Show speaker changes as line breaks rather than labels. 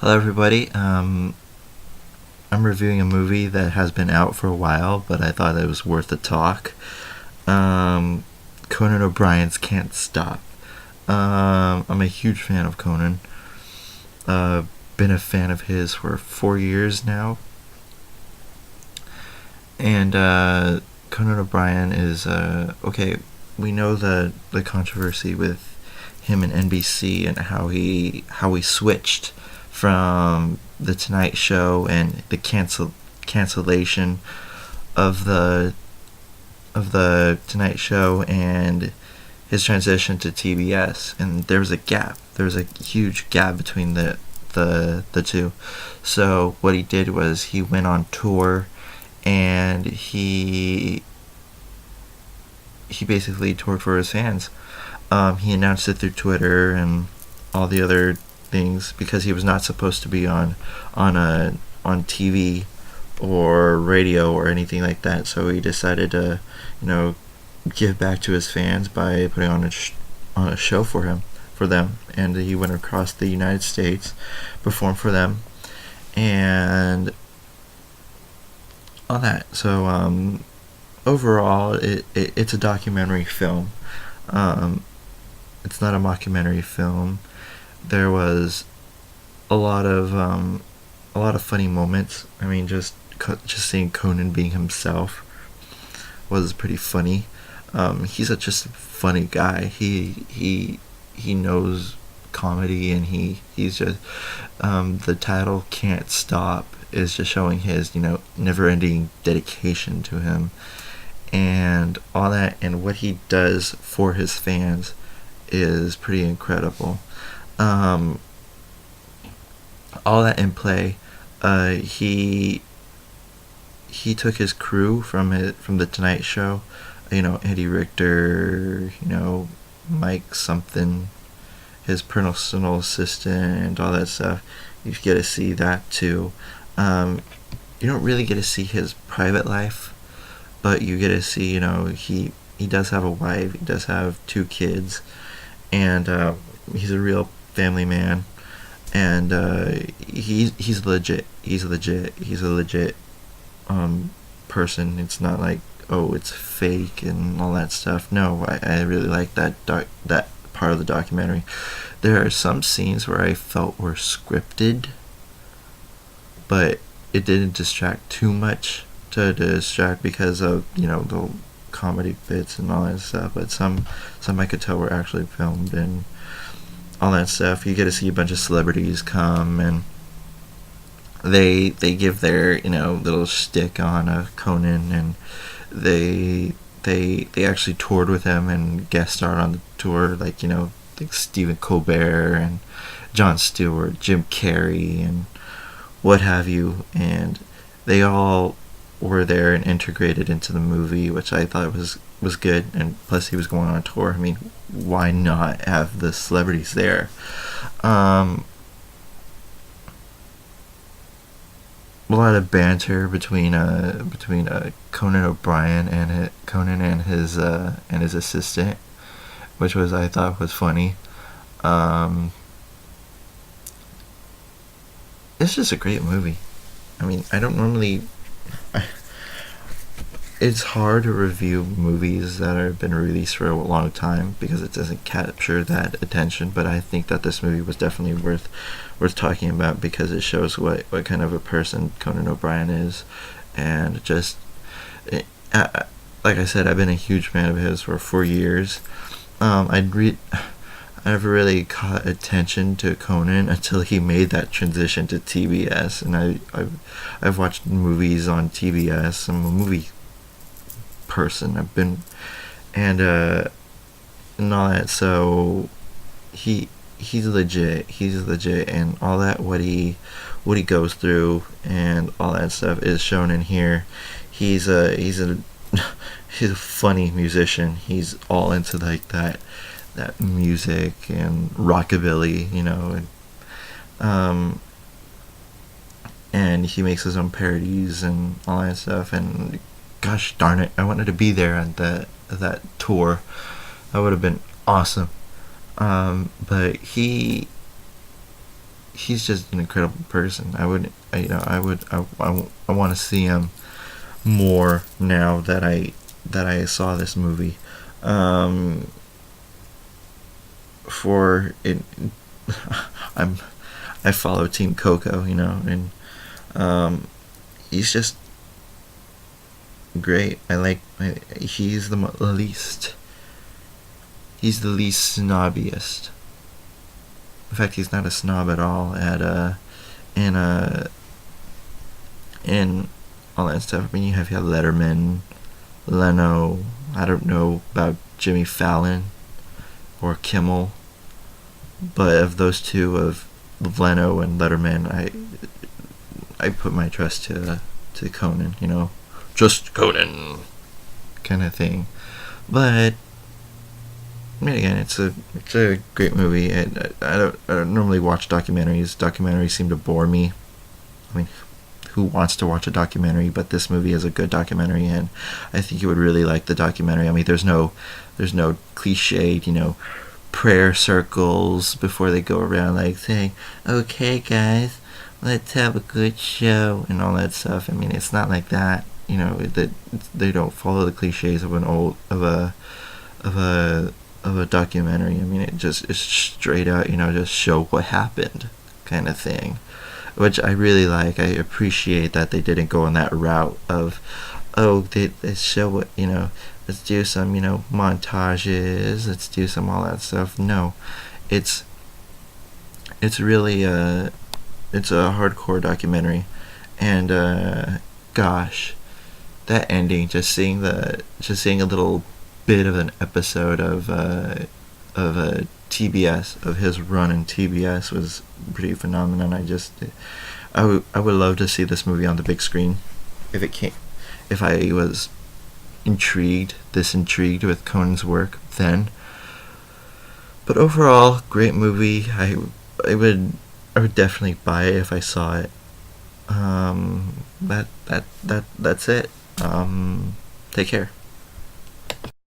Hello, everybody. I'm reviewing a movie that has been out for a while, but I thought it was worth a talk. Um, Conan O'Brien's Can't Stop. I'm a huge fan of Conan. Uh, been a fan of his for 4 years now, and Conan O'Brien is okay. We know the controversy with him and NBC and how he switched from the Tonight Show and the cancellation of the Tonight Show and his transition to TBS, and there was a gap. There was a huge gap between the two. So what he did was he went on tour, and he basically toured for his fans. He announced it through Twitter and all the other things because he was not supposed to be on TV or radio or anything like that. So he decided to, give back to his fans by putting on a show for them, and he went across the United States, performed for them, and all that. So overall, it's a documentary film. Um, it's not a mockumentary film. There was a lot of funny moments. I mean, just seeing Conan being himself was pretty funny. He's just a funny guy. He knows comedy, and he's just the title "Can't Stop" is just showing his never-ending dedication to him and all that, and what he does for his fans is pretty incredible. Um, all that in play. He took his crew from the Tonight Show. Eddie Richter. Mike something, his personal assistant, and all that stuff. You get to see that too. You don't really get to see his private life, but you get to see. He does have a wife. He does have two kids, and he's a real family man, and he's legit. He's legit. He's a legit person. It's not like, oh, it's fake and all that stuff. No, I really like that part of the documentary. There are some scenes where I felt were scripted, but it didn't distract too much to distract because of the comedy bits and all that stuff. But some I could tell were actually filmed and all that stuff. You get to see a bunch of celebrities come, and they give their little shtick on Conan, and they actually toured with him and guest starred on the tour, like Stephen Colbert and Jon Stewart, Jim Carrey, and what have you, and they all were there and integrated into the movie, which I thought was good. And plus, he was going on tour. I mean, why not have the celebrities there? A lot of banter between Conan O'Brien and his assistant, which I thought was funny. Um, it's just a great movie. I mean, I don't normally. It's hard to review movies that have been released for a long time because it doesn't capture that attention. But I think that this movie was definitely worth talking about because it shows what kind of a person Conan O'Brien is, and just like I said, I've been a huge fan of his for 4 years. I never really caught attention to Conan until he made that transition to TBS, and I've watched movies on TBS. I'm a movie person. I've been and all that. So he's legit. He's legit, and all that what he goes through and all that stuff is shown in here. He's a he's a funny musician. He's all into like that music and rockabilly, um, and he makes his own parodies and all that stuff. And gosh darn it, I wanted to be there at that tour. That would have been awesome. But he's just an incredible person. I would, I want to see him more now that I saw this movie. Um, for it, I'm I follow Team Coco, and um, he's just great. He's the least. He's the least snobbiest. In fact, he's not a snob at all. In in all that stuff. I mean, you have Letterman, Leno. I don't know about Jimmy Fallon or Kimmel, but of those two, of Leno and Letterman, I put my trust to Conan. Just Conan kind of thing. But I mean, again, it's a great movie. I don't normally watch documentaries. Documentaries seem to bore me. I mean, who wants to watch a documentary? But this movie is a good documentary, and I think you would really like the documentary. I mean, there's no cliched, prayer circles before they go around like saying, "Okay, guys, let's have a good show," and all that stuff. I mean, it's not like that. That they don't follow the cliches of of a of a documentary. I mean, it's straight out, just show what happened, kind of thing, which I really like. I appreciate that they didn't go on that route of, oh, they show what, let's do some, montages, let's do some all that stuff. No, it's really it's a hardcore documentary, and gosh, that ending, just seeing a little bit of an episode of TBS, of his run in TBS, was pretty phenomenal. I would love to see this movie on the big screen if I was this intrigued with Conan's work then. But overall, great movie. I would definitely buy it if I saw it. That's it. Take care.